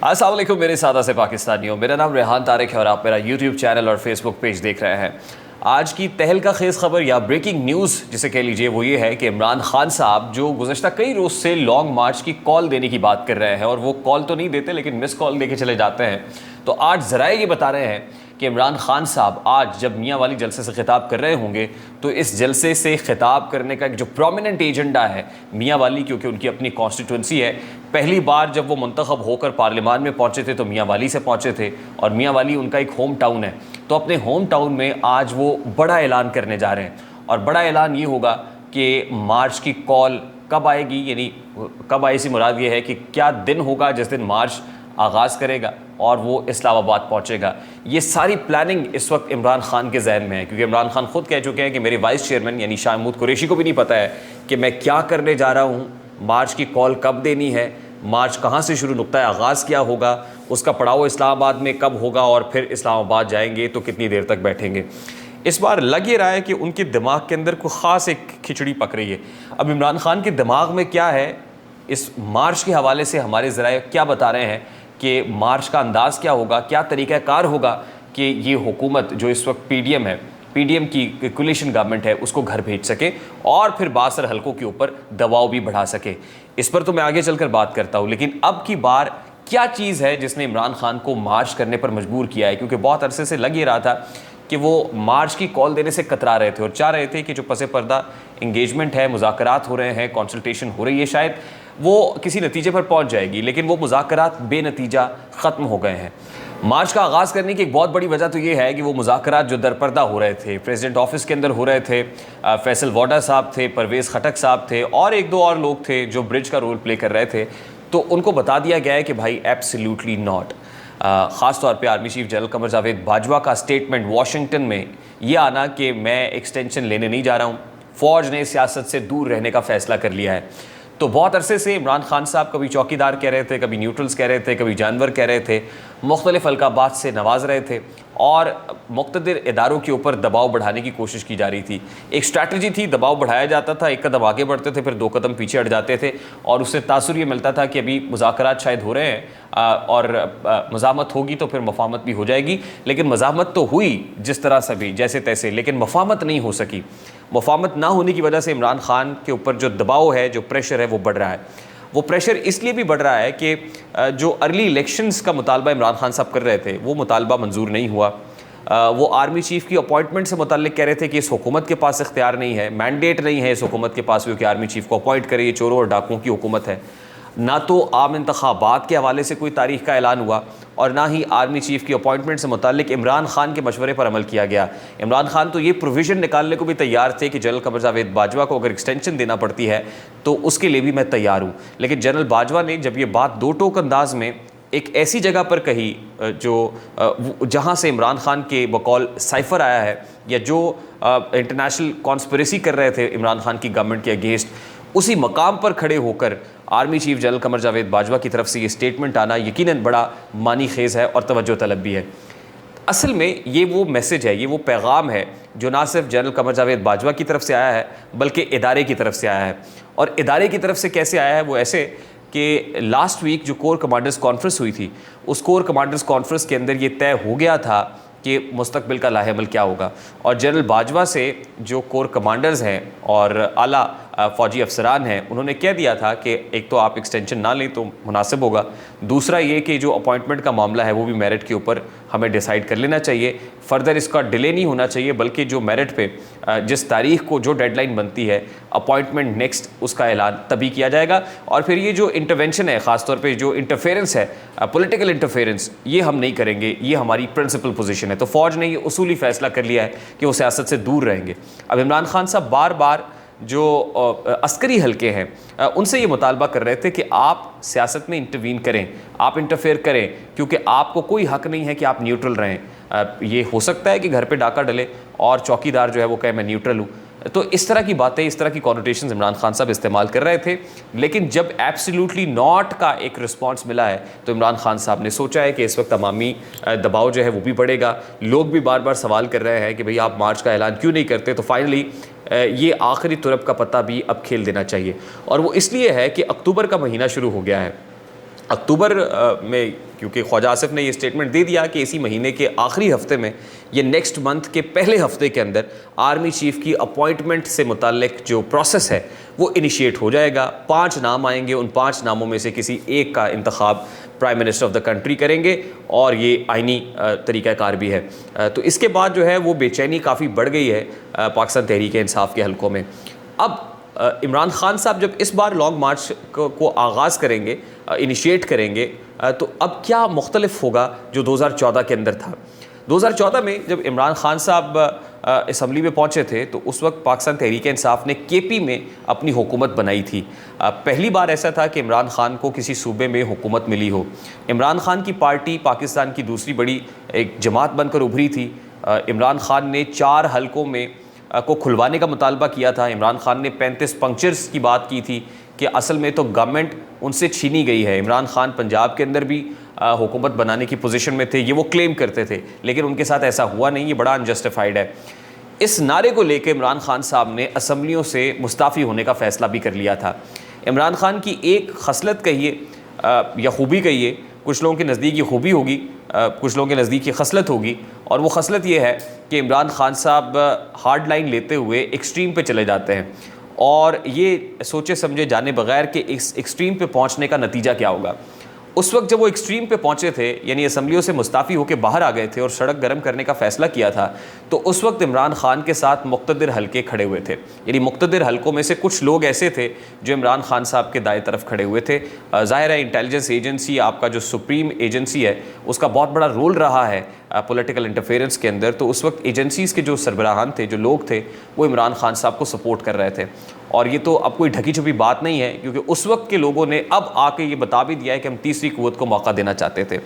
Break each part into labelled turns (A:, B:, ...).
A: अस्सलाम वालेकुम मेरे सादा से पाकिस्तानियों, मेरा नाम रेहान तारिक है और आप मेरा यूट्यूब चैनल और फेसबुक पेज देख रहे हैं। आज की तहलका खेज़ खबर या ब्रेकिंग न्यूज़ जिसे कह लीजिए वो ये है कि इमरान खान साहब जो गुज़श्ता कई रोज़ से लॉन्ग मार्च की कॉल देने की बात कर रहे हैं, और वो कॉल तो नहीं देते लेकिन मिस कॉल दे के चले जाते हैं। तो आज ज़राए ये बता रहे हैं कि इमरान खान साहब आज जब मियाँ वाली जलसे से खिताब कर रहे होंगे तो इस जलसे से खिताब करने का एक जो प्रोमिनेंट एजेंडा है मियाँ वाली, क्योंकि उनकी अपनी कॉन्स्टिट्यूंसी है। पहली बार जब वो मुंतखब होकर पार्लियामान में पहुँचे थे तो मियाँ वाली से पहुँचे थे, और मियाँ वाली उनका एक होम टाउन है। तो अपने होम टाउन में आज वो बड़ा ऐलान करने जा रहे हैं, और बड़ा ऐलान ये होगा कि मार्च की कॉल कब आएगी, यानी कब आए से मुराद ये है कि क्या दिन होगा जिस दिन मार्च आगाज़ करेगा और वो इस्लामाबाद पहुंचेगा। ये सारी प्लानिंग इस वक्त इमरान खान के जहन में है, क्योंकि इमरान खान खुद कह चुके हैं कि मेरे वाइस चेयरमैन यानी शाह महमूद कुरैशी को भी नहीं पता है कि मैं क्या करने जा रहा हूँ, मार्च की कॉल कब देनी है, मार्च कहाँ से शुरू, नुक्ता आगाज़ क्या होगा, उसका पड़ाव इस्लामाबाद में कब होगा, और फिर इस्लामाबाद जाएंगे तो कितनी देर तक बैठेंगे। इस बार लग ये रहा है कि उनके दिमाग के अंदर कोई ख़ास एक खिचड़ी पक रही है। अब इमरान खान के दिमाग में क्या है, इस मार्च के हवाले से हमारे ज़राए क्या बता रहे हैं कि मार्च का अंदाज़ क्या होगा, क्या तरीक़ाकार होगा कि ये हुकूमत जो इस वक्त पीडीएम है, पीडीएम की कोलिशन गवर्नमेंट है, उसको घर भेज सके और फिर बासर हलकों के ऊपर दबाव भी बढ़ा सके। इस पर तो मैं आगे चलकर बात करता हूँ, लेकिन अब की बार क्या चीज़ है जिसने इमरान खान को मार्च करने पर मजबूर किया है, क्योंकि बहुत अरसे से लग ही रहा था कि वो मार्च की कॉल देने से कतरा रहे थे और चाह रहे थे कि जो पसे पर्दा इंगेजमेंट है, मुज़ाकरात हो रहे हैं, कंसल्टेशन हो रही है, शायद वो किसी नतीजे पर पहुंच जाएगी, लेकिन वो मुज़ाकरात बेनतीजा ख़त्म हो गए हैं। मार्च का आगाज़ करने की एक बहुत बड़ी वजह तो ये है कि वो मुज़ाकरात जो दरपर्दा हो रहे थे, प्रेसिडेंट ऑफिस के अंदर हो रहे थे, फैसल वाडा साहब थे, परवेज़ खटक साहब थे और एक दो और लोग थे जो ब्रिज का रोल प्ले कर रहे थे, तो उनको बता दिया गया है कि भाई एब्सोल्युटली नॉट। ख़ास तौर पे army chief general Qamar Javed Bajwa का स्टेटमेंट वाशिंगटन में ये आना कि मैं एक्सटेंशन लेने नहीं जा रहा हूँ, फ़ौज ने सियासत से दूर रहने का फ़ैसला कर लिया है। तो बहुत अरसे से इमरान खान साहब कभी चौकीदार कह रहे थे, कभी न्यूट्रल्स कह रहे थे, कभी जानवर कह रहे थे, मुख्तलिफ अलकाबात से नवाज रहे थे और मुक़्तदिर इदारों के ऊपर दबाव बढ़ाने की कोशिश की जा रही थी। एक स्ट्रैटेजी थी, दबाव बढ़ाया जाता था, एक कदम आगे बढ़ते थे, फिर दो कदम पीछे हट जाते थे, और उससे तासुर ये मिलता था कि अभी मुज़ाकरात शायद हो रहे हैं और मज़ामत होगी तो फिर मफामत भी हो जाएगी। लेकिन मज़ामत तो हुई जिस तरह से भी, जैसे तैसे, लेकिन मफामत नहीं हो सकी। मफामत ना होने की वजह से इमरान खान के ऊपर जो दबाव है, जो प्रेशर है, वो बढ़ रहा है। वो प्रेशर इसलिए भी बढ़ रहा है कि जो अर्ली इलेक्शंस का मुतालबा इमरान खान साहब कर रहे थे वो मुतालबा मंजूर नहीं हुआ। वो आर्मी चीफ़ की अपॉइंटमेंट से मुताल्लिक कह रहे थे कि इस हुकूमत के पास इख्तियार नहीं है, मैंडेट नहीं है इस हुकूमत के पास कि आर्मी चीफ़ को अपॉइंट करे, ये चोरों और डाकुओं की हुकूमत है। ना तो आम इंतखाबात के हवाले से कोई तारीख़ का ऐलान हुआ और ना ही आर्मी चीफ़ की अपॉइंटमेंट से मुताल्लिक इमरान खान के मशवरे पर अमल किया गया। इमरान खान तो ये प्रोविज़न निकालने को भी तैयार थे कि जनरल कमर जावेद बाजवा को अगर एक्सटेंशन देना पड़ती है तो उसके लिए भी मैं तैयार हूँ, लेकिन जनरल बाजवा ने जब ये बात दो टोक अंदाज में एक ऐसी जगह पर कही जो जहाँ से इमरान खान के बकौल साइफ़र आया है, या जो इंटरनेशनल कॉन्स्पिरेसी कर रहे थे इमरान खान की गवर्नमेंट के अगेंस्ट, उसी मकाम पर खड़े होकर army chief general Qamar Javed Bajwa की तरफ से ये स्टेटमेंट आना यकीनन बड़ा मानी खेज़ है और तवज्जो तलब भी है। असल में ये वो मैसेज है, ये वो पैगाम है जो ना सिर्फ जनरल कमर जावेद बाजवा की तरफ से आया है बल्कि इदारे की तरफ से आया है। और इदारे की तरफ से कैसे आया है, वो ऐसे कि लास्ट वीक जो कोर कमांडर्स कॉन्फ्रेंस हुई थी, उस कोर कमांडर्स कॉन्फ्रेंस के अंदर ये तय हो गया था कि मुस्तकबिल का लाहेमल क्या होगा, और जनरल बाजवा से जो कोर कमांडर्स हैं और आला फ़ौजी अफसरान हैं, उन्होंने कह दिया था कि एक तो आप एक्सटेंशन ना लें तो मुनासिब होगा, दूसरा ये कि जो अपॉइंटमेंट का मामला है वो भी मेरिट के ऊपर हमें डिसाइड कर लेना चाहिए, फ़र्दर इसका डिले नहीं होना चाहिए, बल्कि जो मेरिट पे जिस तारीख़ को जो डेडलाइन बनती है अपॉइंटमेंट नेक्स्ट, उसका ऐलान तभी किया जाएगा। और फिर ये जो इंटरवेंशन है, ख़ासतौर पर जो इंटरफेरेंस है, पॉलिटिकल इंटरफेरेंस, ये हम नहीं करेंगे, ये हमारी प्रिंसिपल पोजीशन है। तो फ़ौज ने ये उसूली फ़ैसला कर लिया है कि वो सियासत से दूर रहेंगे। अब इमरान खान साहब बार बार जो अस्करी हलके हैं उनसे ये मुतालबा कर रहे थे कि आप सियासत में इंटरवीन करें, आप इंटरफेयर करें, क्योंकि आपको कोई हक नहीं है कि आप न्यूट्रल रहें। ये हो सकता है कि घर पे डाका डले और चौकीदार जो है वो कहे मैं न्यूट्रल हूँ। तो इस तरह की बातें, इस तरह की कॉनोटेशंस इमरान खान साहब इस्तेमाल कर रहे थे, लेकिन जब एब्सोल्युटली नॉट का एक रिस्पांस मिला है तो इमरान खान साहब ने सोचा है कि इस वक्त अवामी दबाव जो है वो भी बढ़ेगा। लोग भी बार बार सवाल कर रहे हैं कि भाई आप मार्च का ऐलान क्यों नहीं करते, तो फाइनली ये आखिरी तुरप का पत्ता भी अब खेल देना चाहिए। और वो इसलिए है कि अक्टूबर का महीना शुरू हो गया है अक्टूबर में, क्योंकि ख्वाजा आसिफ ने ये स्टेटमेंट दे दिया कि इसी महीने के आखिरी हफ्ते में, ये नेक्स्ट मंथ के पहले हफ्ते के अंदर आर्मी चीफ की अपॉइंटमेंट से मुताल्लिक जो प्रोसेस है वो इनिशिएट हो जाएगा। 5 नाम आएंगे, उन 5 नामों में से किसी एक का इंतखाब prime minister of the country करेंगे और ये आइनी तरीक़ाकार भी है। तो इसके बाद जो है वो बेचैनी काफ़ी बढ़ गई है पाकिस्तान तहरीक इंसाफ के हलकों में। अब इमरान खान साहब जब इस बार लॉन्ग मार्च को आगाज़ करेंगे, इनिशिएट करेंगे, तो अब क्या मुख्तलिफ होगा जो 2014 के अंदर था। 2014 में जब इमरान खान साहब असम्बली में पहुंचे थे तो उस वक्त पाकिस्तान तहरीक इंसाफ ने केपी में अपनी हुकूमत बनाई थी। पहली बार ऐसा था कि इमरान खान को किसी सूबे में हुकूमत मिली हो। इमरान खान की पार्टी पाकिस्तान की दूसरी बड़ी एक जमात बनकर उभरी थी। इमरान खान ने 4 हलकों में को खुलवाने का मुतालबा किया था। इमरान खान ने 35 पंक्चर्स की बात की थी कि असल में तो गवर्नमेंट उनसे छीनी गई है। इमरान खान पंजाब के अंदर भी हुकूमत बनाने की पोजीशन में थे, ये वो क्लेम करते थे, लेकिन उनके साथ ऐसा हुआ नहीं। ये बड़ा अनजस्टिफाइड है। इस नारे को लेकर इमरान खान साहब ने असम्बलियों से मुस्ताफ़ी होने का फ़ैसला भी कर लिया था। इमरान खान की एक खसलत कहिए या खूबी कहिए, कुछ लोगों के नज़दीक ये खूबी होगी, कुछ लोगों के नज़दीक ये खसलत होगी, और वो खसलत ये है कि इमरान खान साहब हार्ड लाइन लेते हुए एक्सट्रीम पे चले जाते हैं और ये सोचे समझे जाने बगैर कि इस एक्सट्रीम पे पहुंचने का नतीजा क्या होगा। उस वक्त जब वो एक्सट्रीम पे पहुंचे थे, यानी असम्बलियों से मुस्ताफ़ी होकर बाहर आ गए थे और सड़क गर्म करने का फ़ैसला किया था, तो उस वक्त इमरान खान के साथ मुक़्तदिर हलके खड़े हुए थे। यानी मुक़्तदिर हलकों में से कुछ लोग ऐसे थे जो इमरान खान साहब के दाएं तरफ खड़े हुए थे। ज़ाहिर है इंटेलिजेंस एजेंसी, आपका जो सुप्रीम एजेंसी है, उसका बहुत बड़ा रोल रहा है पॉलिटिकल इंटरफेरेंस के अंदर। तो उस वक्त एजेंसीज़ के जो सरबराहान थे, जो लोग थे, वो इमरान खान साहब को सपोर्ट कर रहे थे। और ये तो अब कोई ढकी छुपी बात नहीं है, क्योंकि उस वक्त के लोगों ने अब आके ये बता भी दिया है कि हम तीसरी कुव्वत को मौका देना चाहते थे।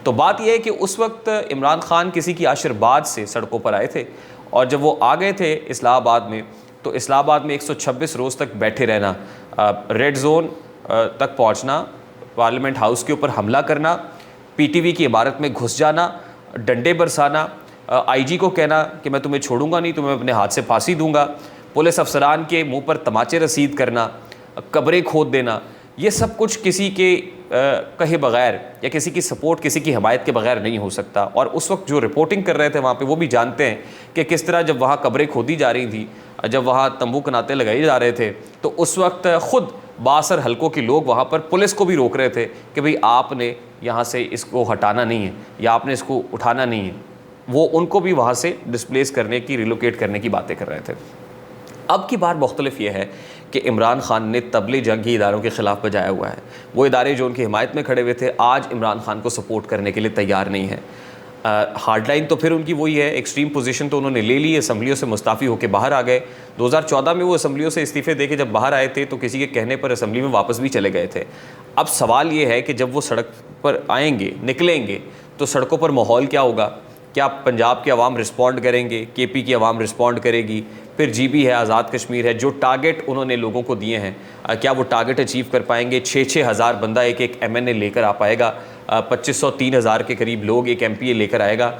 A: तो बात यह है कि उस वक्त इमरान खान किसी की आशीर्वाद से सड़कों पर आए थे, और जब वो आ गए थे इस्लामाबाद में, तो इस्लामाबाद में 126 रोज़ तक बैठे रहना, रेड जोन तक पहुँचना, पार्लियामेंट हाउस के ऊपर हमला करना, PTV की इमारत में घुस जाना, डंडे बरसाना, IG को कहना कि मैं तुम्हें छोड़ूंगा नहीं, तुम्हें अपने हाथ से फांसी दूंगा, पुलिस अफसरान के मुंह पर तमाचे रसीद करना, कब्रें खोद देना, ये सब कुछ किसी के कहे बगैर या किसी की सपोर्ट, किसी की हिमायत के बगैर नहीं हो सकता। और उस वक्त जो रिपोर्टिंग कर रहे थे वहाँ पे, वो भी जानते हैं कि किस तरह जब वहाँ कब्रें खोदी जा रही थी, जब वहाँ तंबू कनाते लगाए जा रहे थे, तो उस वक्त ख़ुद बासर हलकों के लोग वहाँ पर पुलिस को भी रोक रहे थे कि भाई आपने यहाँ से इसको हटाना नहीं है या आपने इसको उठाना नहीं है। वो उनको भी वहाँ से डिस्प्लेस करने की, रिलोकेट करने की बातें कर रहे थे। अब की बार मुख्तलिफ ये है कि इमरान खान ने तबले जंगी इदारों के ख़िलाफ़ बजाया हुआ है। वो इदारे जो उनकी हिमायत में खड़े हुए थे, आज इमरान खान को सपोर्ट करने के लिए तैयार नहीं है। हार्ड लाइन तो फिर उनकी वही है, एक्सट्रीम पोजीशन तो उन्होंने ले ली, असम्बलियों से मुस्ताफ़ी होकर बाहर आ गए। 2014 में वो असम्बलियों से इस्तीफ़े दे के जब बाहर आए थे, तो किसी के कहने पर असम्बली में वापस भी चले गए थे। अब सवाल ये है कि जब वो सड़क पर आएंगे, निकलेंगे, तो सड़कों पर माहौल क्या होगा? क्या पंजाब के अवाम रिस्पॉन्ड करेंगे? KP की अवाम रिस्पॉन्ड करेगी? फिर GB है, आज़ाद कश्मीर है, जो टारगेट उन्होंने लोगों को दिए हैं, क्या वो टारगेट अचीव कर पाएंगे? 6-6 हज़ार बंदा एक MNA लेकर आ पाएगा? 2500-3 हज़ार के करीब लोग एक MPA लेकर आएगा?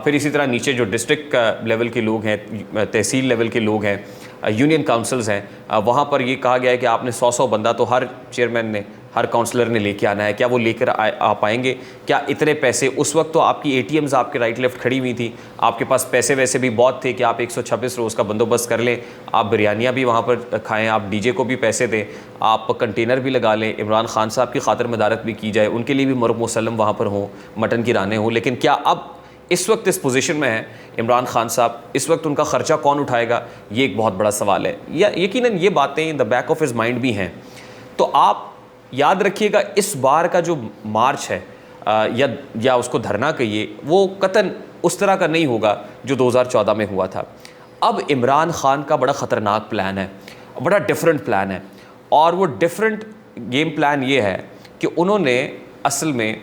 A: फिर इसी तरह नीचे जो डिस्ट्रिक्ट लेवल के लोग हैं, तहसील लेवल के लोग हैं, यूनियन काउंसिल्स हैं, वहाँ पर ये कहा गया है कि आपने 100-100 बंदा तो हर चेयरमैन ने, हर काउंसलर ने लेके आना है। क्या वो लेकर आ पाएंगे? क्या इतने पैसे? उस वक्त तो आपकी ATMs आपके राइट लेफ्ट खड़ी हुई थी, आपके पास पैसे वैसे भी बहुत थे कि आप 126 रोज़ का बंदोबस्त कर लें, आप बिरयानियाँ भी वहाँ पर खाएँ, आप DJ को भी पैसे दें, आप कंटेनर भी लगा लें, इमरान खान साहब की खातिर मदारत भी की जाए, उनके लिए भी मुर्ग मुसल्लम वहाँ पर हों, मटन की रानें हों। लेकिन क्या अब इस वक्त इस पोजीशन में है इमरान खान साहब, इस वक्त उनका ख़र्चा कौन उठाएगा? ये एक बहुत बड़ा सवाल है। या यकीनन ये बातें in the back of his mind भी हैं। तो आप याद रखिएगा, इस बार का जो मार्च है या उसको धरना कहिए, वो कतन उस तरह का नहीं होगा जो 2014 में हुआ था। अब इमरान खान का बड़ा ख़तरनाक प्लान है, बड़ा डिफरेंट प्लान है, और वो डिफरेंट गेम प्लान ये है कि उन्होंने असल में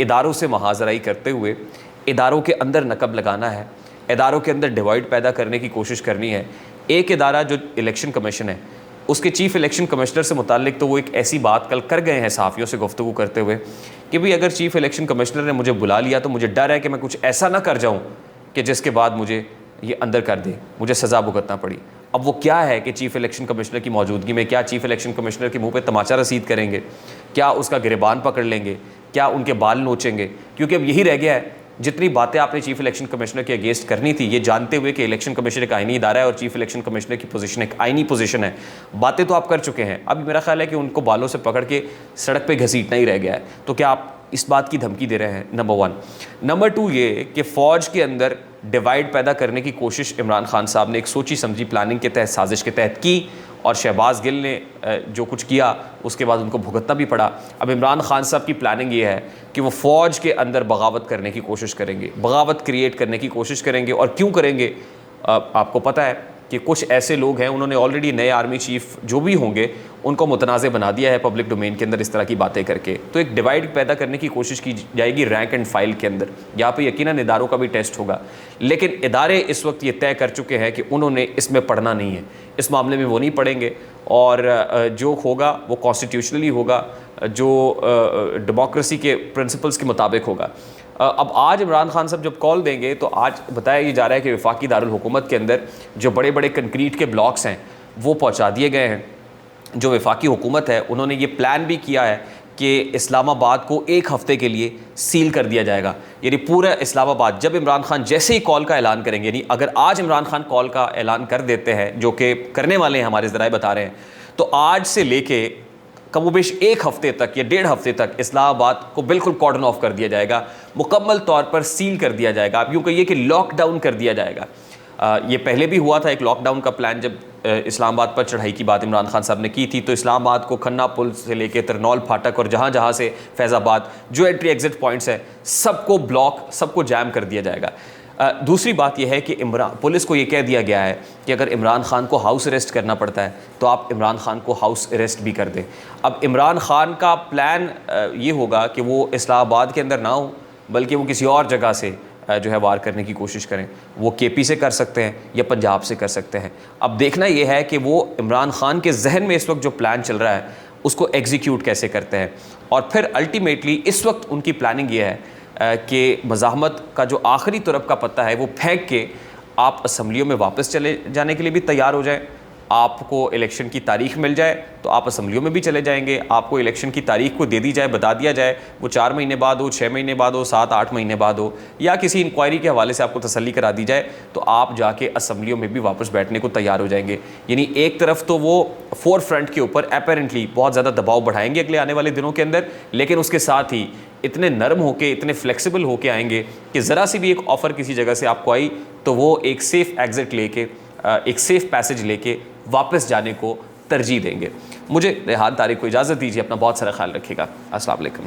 A: इदारों से मुहाज़राई करते हुए इदारों के अंदर नकब लगाना है, इदारों के अंदर डिवाइड पैदा करने की कोशिश करनी है। एक इदारा जो इलेक्शन कमीशन है, उसके चीफ़ इलेक्शन कमिश्नर से मुताल्लिक तो वो एक ऐसी बात कल कर गए हैं साफ़ियों से गुफ्तगू करते हुए कि भाई अगर चीफ़ इलेक्शन कमिश्नर ने मुझे बुला लिया तो मुझे डर है कि मैं कुछ ऐसा ना कर जाऊं कि जिसके बाद मुझे ये अंदर कर दे, मुझे सज़ा भुगतना पड़ी। अब वो क्या है कि चीफ़ इलेक्शन कमिश्नर की मौजूदगी में क्या चीफ़ इलेक्शन कमिश्नर के मुंह पे तमाचा रसीद करेंगे? क्या उसका गिरेबान पकड़ लेंगे, क्या उनके बाल नोचेंगे? क्योंकि अब यही रह गया है, जितनी बातें आपने चीफ इलेक्शन कमिश्नर के अगेंस्ट करनी थी, ये जानते हुए कि इलेक्शन कमिश्नर एक आईनी इदारा है और चीफ इलेक्शन कमिश्नर की पोजीशन एक आईनी पोजीशन है, बातें तो आप कर चुके हैं। अब मेरा ख्याल है कि उनको बालों से पकड़ के सड़क पे घसीटना ही रह गया है। तो क्या आप इस बात की धमकी दे रहे हैं? नंबर 1। नंबर 2 ये कि फ़ौज के अंदर डिवाइड पैदा करने की कोशिश इमरान खान साहब ने एक सोची समझी प्लानिंग के तहत, साजिश के तहत की, और शहबाज गिल ने जो कुछ किया उसके बाद उनको भुगतना भी पड़ा। अब इमरान खान साहब की प्लानिंग ये है कि वो फ़ौज के अंदर बगावत करने की कोशिश करेंगे, बगावत क्रिएट करने की कोशिश करेंगे। और क्यों करेंगे? आपको पता है कि कुछ ऐसे लोग हैं, उन्होंने ऑलरेडी नए आर्मी चीफ जो भी होंगे उनको मुतनाज़ बना दिया है पब्लिक डोमेन के अंदर इस तरह की बातें करके। तो एक डिवाइड पैदा करने की कोशिश की जाएगी रैंक एंड फाइल के अंदर। यहाँ पे यकीनन इदारों का भी टेस्ट होगा, लेकिन इदारे इस वक्त ये तय कर चुके हैं कि उन्होंने इसमें पढ़ना नहीं है, इस मामले में वो नहीं पढ़ेंगे और जो होगा वो कॉन्स्टिट्यूशनली होगा, जो डेमोक्रेसी के प्रिंसिपल्स के मुताबिक होगा। अब आज इमरान खान साहब जब कॉल देंगे तो आज बताया ये जा रहा है कि वफाकी दारुल हुकूमत के अंदर जो बड़े बड़े कंक्रीट के ब्लॉक्स हैं वो पहुंचा दिए गए हैं। जो वफाकी हुकूमत है उन्होंने ये प्लान भी किया है कि इस्लामाबाद को 1 हफ़्ते के लिए सील कर दिया जाएगा। यानी पूरा इस्लामाबाद, जब इमरान खान जैसे ही कॉल का ऐलान करेंगे, यानी अगर आज इमरान खान कॉल का ऐलान कर देते हैं, जो कि करने वाले हैं, हमारे ज़राए बता रहे हैं, तो आज से लेके कमोबेश 1 हफ़्ते तक या 1.5 हफ़्ते तक इस्लामाबाद को बिल्कुल कॉर्डन ऑफ कर दिया जाएगा, मुकम्मल तौर पर सील कर दिया जाएगा। आप यूँ कहिए कि लॉकडाउन कर दिया जाएगा। ये पहले भी हुआ था एक लॉकडाउन का प्लान, जब इस्लामाबाद पर चढ़ाई की बात इमरान खान साहब ने की थी, तो इस्लामाबाद को खन्ना पुल से लेकर तरनौल फाटक और जहाँ जहाँ से फैज़ाबाद जो एंट्री एग्जिट पॉइंट्स हैं सबको ब्लॉक, सबको जैम कर दिया जाएगा। दूसरी बात यह है कि पुलिस को ये कह दिया गया है कि अगर इमरान खान को हाउस अरेस्ट करना पड़ता है तो आप इमरान खान को हाउस अरेस्ट भी कर दें। अब इमरान खान का प्लान ये होगा कि वो इस्लामाबाद के अंदर ना हो, बल्कि वो किसी और जगह से जो है वार करने की कोशिश करें। वो केपी से कर सकते हैं या पंजाब से कर सकते हैं। अब देखना यह है कि वो इमरान खान के जहन में इस वक्त जो प्लान चल रहा है उसको एग्जीक्यूट कैसे करते हैं। और फिर अल्टीमेटली इस वक्त उनकी प्लानिंग ये है कि मज़ाहमत का जो आखिरी तरफ का पत्ता है वो फेंक के आप असम्बलियों में वापस चले जाने के लिए भी तैयार हो जाएं। आपको इलेक्शन की तारीख मिल जाए तो आप असम्बलियों में भी चले जाएंगे। आपको इलेक्शन की तारीख को दे दी जाए, बता दिया जाए, वो 4 महीने बाद हो, 6 महीने बाद हो, 7-8 महीने बाद हो, या किसी इंक्वायरी के हवाले से आपको तसल्ली करा दी जाए, तो आप जाके असम्बलियों में भी वापस बैठने को तैयार हो जाएंगे। यानी एक तरफ तो वो फोर फ्रंट के ऊपर अपेरेंटली बहुत ज़्यादा दबाव बढ़ाएंगे अगले आने वाले दिनों के अंदर, लेकिन उसके साथ ही इतने नरम होके, इतने फ्लेक्सिबल होके आएंगे कि ज़रा सी भी एक ऑफ़र किसी जगह से आपको आई तो वो एक सेफ़ एग्ज़िट लेके, एक सेफ़ पैसेज लेके वापस जाने को तरजीह देंगे। मुझे रेहान तारिक को इजाज़त दीजिए। अपना बहुत सारा ख्याल रखिएगा। अस्सलाम वालेकुम।